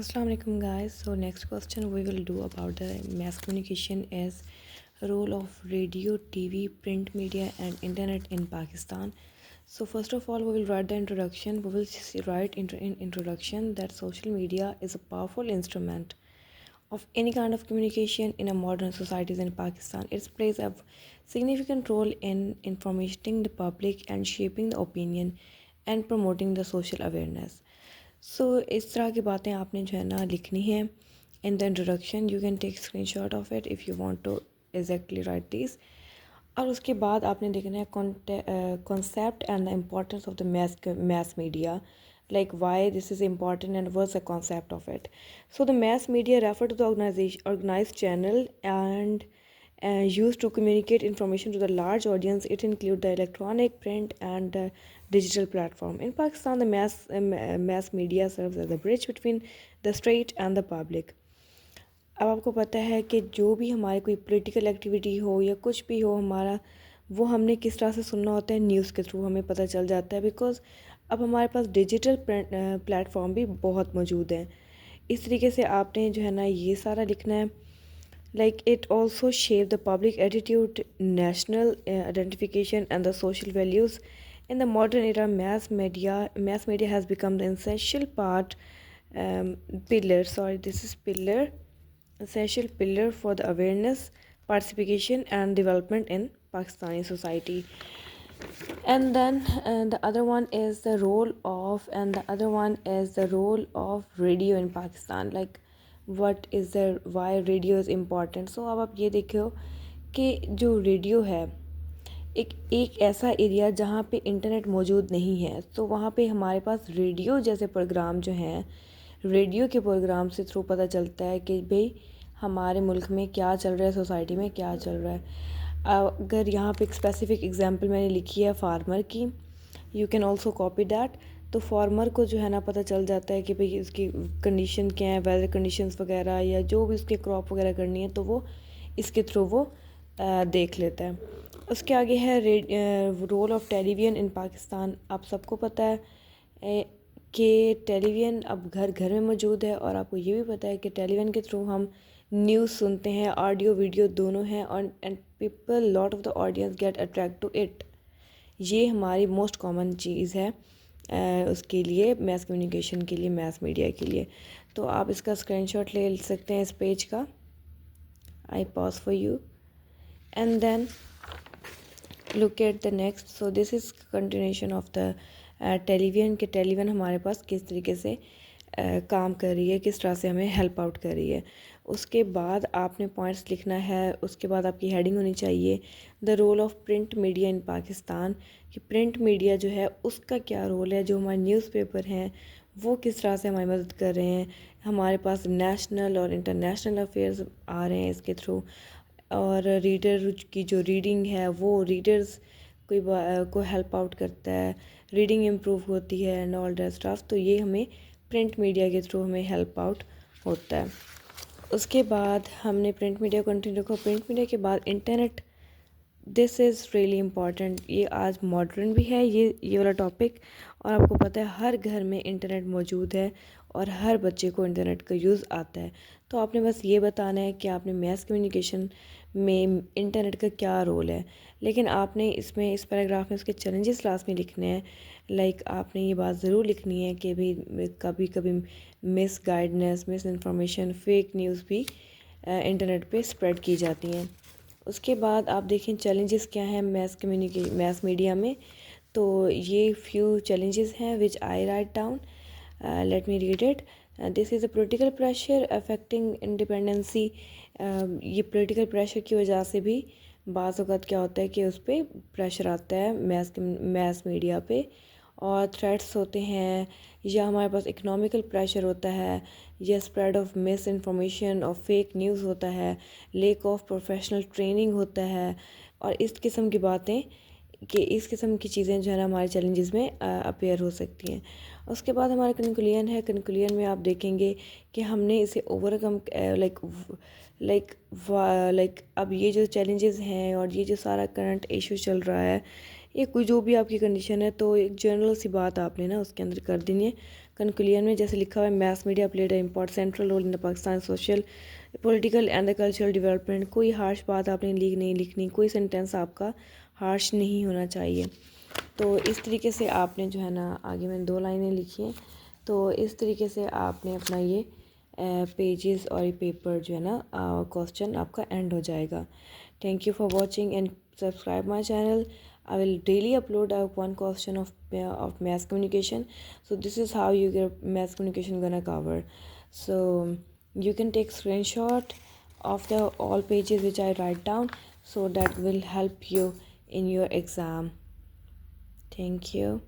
Assalamu alaikum guys. So next question we will do about the mass communication as role of radio, TV, print media and internet in Pakistan. So first of all we will write the introduction. We will write in introduction that social media is a powerful instrument of any kind of communication in a modern societies in Pakistan. It plays a significant role in informating the public and shaping the opinion and promoting the social awareness. सो इस तरह की बातें आपने जो है ना लिखनी है in the introduction. You can take screenshot of it if you want to exactly write this. और उसके बाद आपने देखना है concept and the importance of the mass media, like why this is important and what's the concept of it. So the mass media refer to the organized channel and used to communicate information to the large audience. It include the electronic, print and digital platform. In Pakistan, the mass media serves as a bridge between the state and the public. अब आपको पता है कि जो भी हमारी कोई political activity हो या कुछ भी हो हमारा, वो हमने किस तरह से सुनना होता है, न्यूज़ के थ्रू हमें पता चल जाता है. बिकॉज़ अब हमारे पास डिजिटल प्लेटफॉर्म भी बहुत मौजूद हैं. इस तरीके से आपने जो है ना ये सारा लिखना है. Like it also shaped the public attitude, national identification, and the social values. In the modern era, mass media has become the essential part, pillar. Sorry, this is pillar, essential pillar for the awareness, participation, and development in Pakistani society. And then the other one is the role of, and the other one is the role of radio in Pakistan. Like what is the why radio is important. So अब आप ये देखो कि जो radio है एक एक ऐसा एरिया जहाँ पे इंटरनेट मौजूद नहीं है, तो वहाँ पे हमारे पास रेडियो जैसे प्रोग्राम जो हैं, रेडियो के प्रोग्राम से थ्रू पता चलता है कि भाई हमारे मुल्क में क्या चल रहा है, सोसाइटी में क्या चल रहा है. अगर यहाँ पे एक स्पेसिफिक एग्जांपल मैंने लिखी है फार्मर की, you can also copy that. तो फार्मर को जो है ना पता चल जाता है कि भाई उसकी कंडीशन क्या है, वेदर कंडीशंस वगैरह या जो भी उसके क्रॉप वगैरह करनी है, तो वो इसके थ्रू वो देख लेता है. उसके आगे है रोल ऑफ टेलीविज़न इन पाकिस्तान. आप सबको पता है कि टेलीविज़न अब घर घर में मौजूद है, और आपको ये भी पता है कि टेलीविज़न के थ्रू हम न्यूज़ सुनते हैं, ऑडियो वीडियो दोनों हैं, और and people lot of the audience get attract to it. ये हमारी मोस्ट कॉमन चीज़ है उसके लिए, मैस कम्युनिकेशन के लिए, मैस मीडिया के लिए. तो आप इसका स्क्रीनशॉट ले सकते हैं इस पेज का. I pause for you and then look at the next. So this is continuation of the television के टेलीविज़न हमारे पास किस तरीके से काम कर रही है, किस तरह से हमें हेल्प आउट कर रही है. उसके बाद आपने पॉइंट्स लिखना है. उसके बाद आपकी हेडिंग होनी चाहिए the role of print media in Pakistan, कि प्रिंट मीडिया जो है उसका क्या रोल है, जो हमारे न्यूज़पेपर हैं वो किस तरह से हमारी मदद कर रहे हैं. हमारे पास नेशनल और इंटरनेशनल अफेयर्स आ रहे हैं इसके थ्रू, और रीडर की जो रीडिंग है वो रीडर्स को हेल्प आउट करता है, रीडिंग इम्प्रूव होती है एंड ऑल दैट स्टफ. तो ये हमें प्रिंट मीडिया के थ्रू हमें हेल्प आउट होता है. उसके बाद हमने प्रिंट मीडिया कंटिन्यू रखा. प्रिंट मीडिया के बाद internet. This is really important. ये आज मॉडर्न भी है ये वाला टॉपिक, और आपको पता है हर घर में इंटरनेट मौजूद है और हर बच्चे को इंटरनेट का यूज़ आता है. तो आपने बस ये बताना है कि आपने मैस कम्युनिकेशन में इंटरनेट का क्या रोल है, लेकिन आपने इसमें इस पैराग्राफ में उसके चैलेंजेस लास्ट में लिखने हैं. लाइक आपने ये बात ज़रूर लिखनी है कि भाई कभी कभी miss guidance, miss information, fake news भी इंटरनेट पे स्प्रेड की जाती हैं. उसके बाद आप देखें चैलेंजेस क्या हैं मैस मीडिया में. तो ये फ्यू चैलेंजेस हैं which I write down. Let me read it. This is a political pressure affecting independency. ये पोलिटिकल प्रेशर की वजह से भी बाज़ औक़ात क्या होता है कि उस पर प्रेशर आता है मैस मीडिया पे, और थ्रेट्स होते हैं, या हमारे पास इकोनॉमिकल प्रेशर होता है, या स्प्रेड ऑफ मिस इन्फॉर्मेशन और फेक न्यूज़ होता है, लेक ऑफ प्रोफेशनल ट्रेनिंग होता है, और इस किस्म की बातें, कि इस किस्म की चीज़ें जो है ना हमारे चैलेंजेस में अपेयर हो सकती हैं. उसके बाद हमारा कंक्लूजन है. कंक्लूजन में आप देखेंगे कि हमने इसे ओवरकम लाइक अब ये जो चैलेंजेस हैं और ये जो सारा करंट इशू चल रहा है, ये कोई जो भी आपकी कंडीशन है, तो एक जनरल सी बात आपने ना उसके अंदर कर देनी है. कंक्लूजन में जैसे लिखा हुआ है, mass media played a important central role in the Pakistan social political and the cultural development. कोई हार्श बात आपने नहीं लिखनी, कोई सेंटेंस आपका हार्श नहीं होना चाहिए। तो इस तरीके से आपने जो है ना, आगे मैंने 2 लाइनें लिखी हैं, तो इस तरीके से आपने अपना ये पेजेस और ये पेपर जो है ना, क्वेश्चन आपका एंड हो जाएगा। Thank you for watching and subscribe my channel. I will daily upload one question of mass communication. So this is how you get mass communication gonna cover. So you can take screenshot of the all pages which I write down, so that will help you in your exam. Thank you.